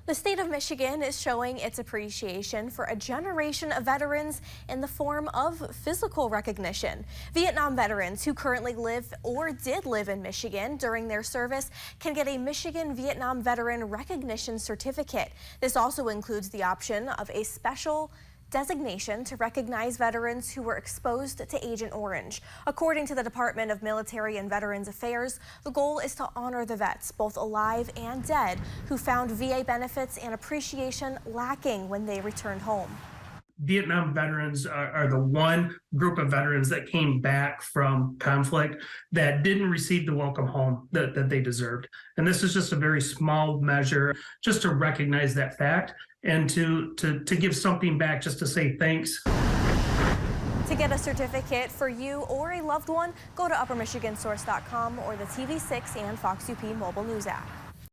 The state of Michigan is showing its appreciation for a generation of veterans in the form of physical recognition. Vietnam veterans who currently live or did live in Michigan during their service can get a Michigan Vietnam Veteran Recognition Certificate. This also includes the option of a special designation to recognize veterans who were exposed to Agent Orange. According to the Department of Military and Veterans Affairs, the goal is to honor the vets, both alive and dead, who found VA benefits and appreciation lacking when they returned home. Vietnam veterans are the one group of veterans that came back from conflict that didn't receive the welcome home that they deserved. And this is just a very small measure just to recognize that fact and to give something back, just to say thanks. To get a certificate for you or a loved one, go to uppermichigansource.com or the TV6 and Fox UP mobile news app.